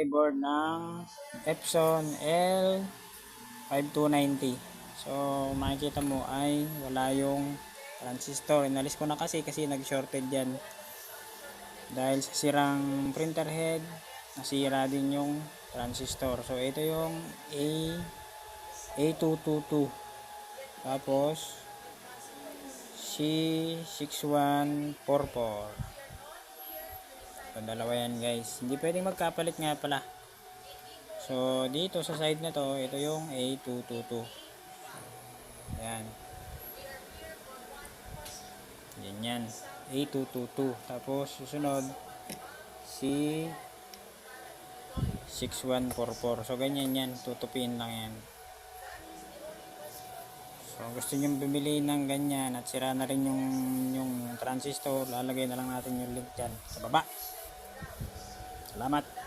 board ng Epson L5290. So makikita mo ay wala yung transistor. Inalis ko na kasi nag-shorted yan. Dahil sa sirang printer head, nasira din yung transistor. So ito yung A222. Tapos C6144. So dalawa yan guys. Hindi pwedeng magkapalit nga pala. So dito sa side na to, ito yung A222. Ayan. Yan. A222. Tapos susunod C6144. So ganyan yan. Tutupin lang yan. So gusto nyo bumili ng ganyan at sira na rin yung transistor, lalagay na lang natin yung link dyan sa baba. Salamat.